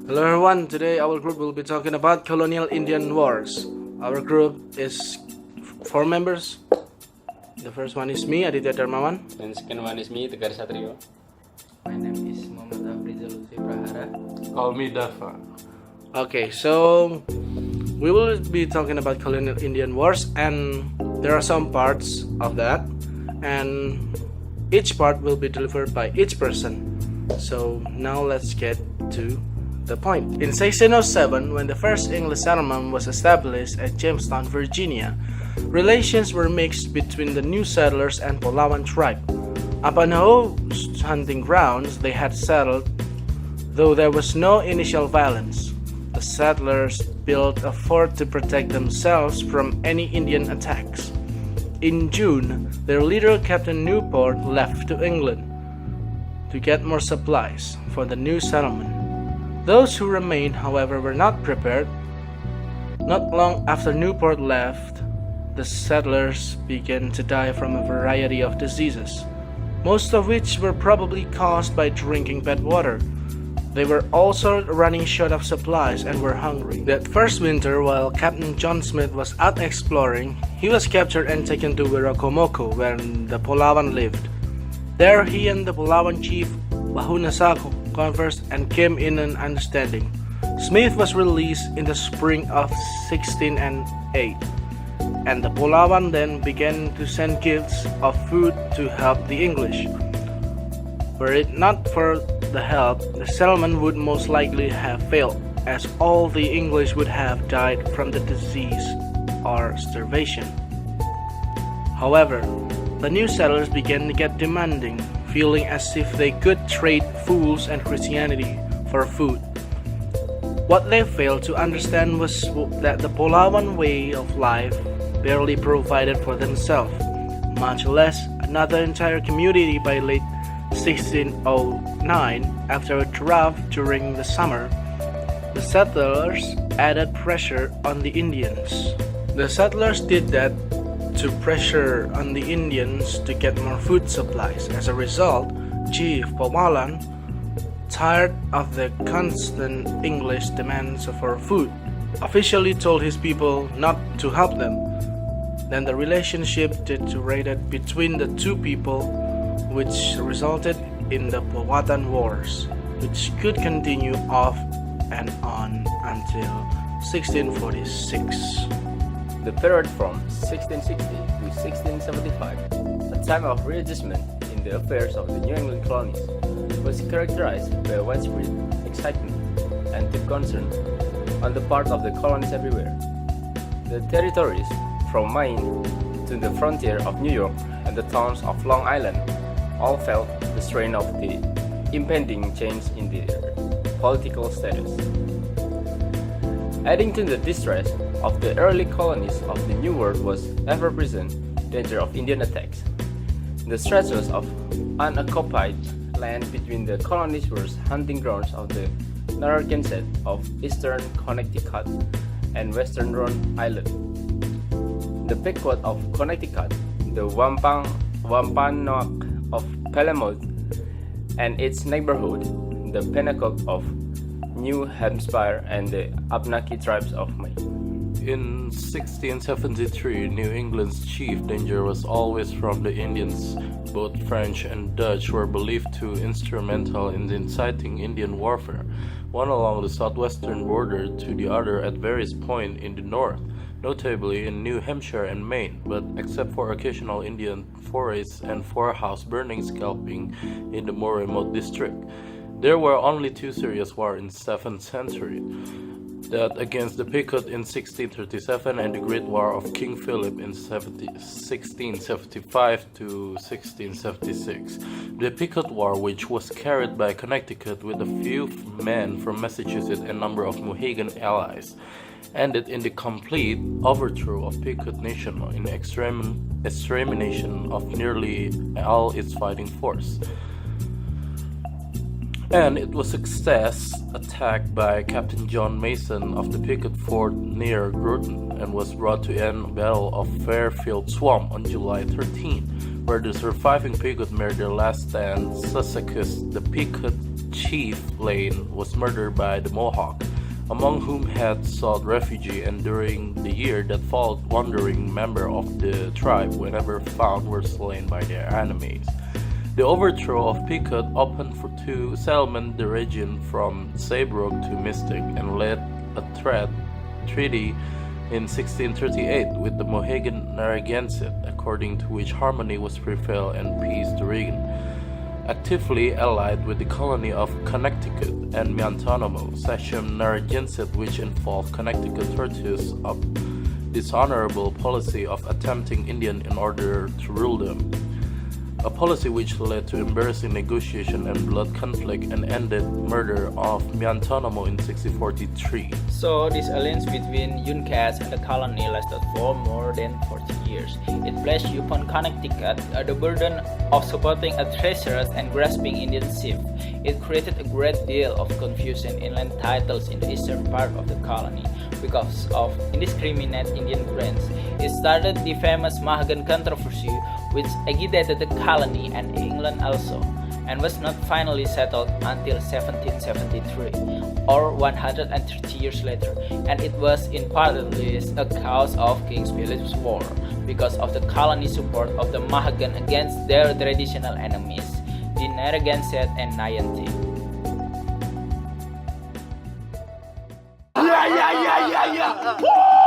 Hello everyone, today our group will be talking about colonial Indian wars. Our group is 4 members. The first one is me, Aditya Darmawan. And second one is me, Tegar Satrio. My name is Muhammad Afrizal Lutfi Prahara. Call me Dafa. Okay, so we will be talking about colonial Indian wars, and there are some parts of that, and each part will be delivered by each person. So now let's get to the point. In 1607, when the first English settlement was established at Jamestown, Virginia, relations were mixed between the new settlers and Polawan tribe. Upon whose hunting grounds they had settled, though there was no initial violence. The settlers built a fort to protect themselves from any Indian attacks. In June, their leader, Captain Newport, left to England to get more supplies for the new settlement. Those who remained, however, were not prepared. Not long after Newport left, the settlers began to die from a variety of diseases, most of which were probably caused by drinking bad water. They were also running short of supplies and were hungry. That first winter, while Captain John Smith was out exploring, he was captured and taken to Wirakomoko, where the Polawan lived. There he and the Polawan chief Bahunasako conversed and came in an understanding. Smith was released in the spring of 1608, and the Polawan then began to send gifts of food to help the English. Were it not for the help, the settlement would most likely have failed, as all the English would have died from the disease or starvation. However, the new settlers began to get demanding, feeling as if they could trade fools and Christianity for food. What they failed to understand was that the Polawan way of life barely provided for themselves, much less another entire community. By late 1609, after a drought during the summer, the settlers added pressure on the Indians. The settlers did that to pressure on the Indians to get more food supplies. As a result, Chief Pamalan, tired of the constant English demands for food, officially told his people not to help them. Then the relationship deteriorated between the two people, which resulted in the Powhatan Wars, which could continue off and on until 1646. The period from 1660 to 1675, a time of readjustment in the affairs of the New England colonies, was characterized by widespread excitement and deep concern on the part of the colonies everywhere. The territories from Maine to the frontier of New York and the towns of Long Island all felt the strain of the impending change in their political status. Adding to the distress of the early colonies of the New World was ever-present danger of Indian attacks. The stretches of unoccupied land between the colonies were hunting grounds of the Narragansett of eastern Connecticut and western Rhode Island. The Pequot of Connecticut, the Wampanoag of Plymouth and its neighborhood, the Pennacook of New Hampshire, and the Abenaki tribes of Maine. In 1673, New England's chief danger was always from the Indians. Both French and Dutch were believed to be instrumental in inciting Indian warfare, one along the southwestern border to the other at various points in the north, notably in New Hampshire and Maine, but except for occasional Indian forays and forehouse burning scalping in the more remote district. There were only 2 serious wars in the 7th century, that against the Pequot in 1637 and the Great War of King Philip in 1675 to 1676. The Pequot War, which was carried by Connecticut with a few men from Massachusetts and a number of Mohegan allies, ended in the complete overthrow of Pequot Nation in the extermination of nearly all its fighting force. And it was a success attack by Captain John Mason of the Pequot Fort near Groton, and was brought to end Battle of Fairfield Swamp on July 13, where the surviving Pequot made their last stand. Sussex, the Pequot chief Lane was murdered by the Mohawk, among whom had sought refuge, and during the year that followed, wandering members of the tribe, whenever found, were slain by their enemies. The overthrow of Picot opened to settlement the region from Saybrook to Mystic, and led a treaty in 1638 with the Mohegan Narragansett, according to which harmony was prevailed and peace to reign. Actively allied with the colony of Connecticut and Miantonomo, Sachem Narragansett, which involved Connecticut tortoise of dishonorable policy of attempting Indian in order to rule them. A policy which led to embarrassing negotiation and blood conflict and ended murder of Miantonomo in 1643. So this alliance between Uncas and the colony lasted for more than 40 years. It placed upon Connecticut the burden of supporting a treacherous and grasping Indian chief. It created a great deal of confusion in land titles in the eastern part of the colony because of indiscriminate Indian grants. It started the famous Mohegan controversy, which agitated the colony and England also, and was not finally settled until 1773, or 130 years later, and it was in part at least a cause of King Philip's War, because of the colony's support of the Mohegan against their traditional enemies, the Narragansett and Niantic. Yeah, yeah, yeah, yeah, yeah. Woo!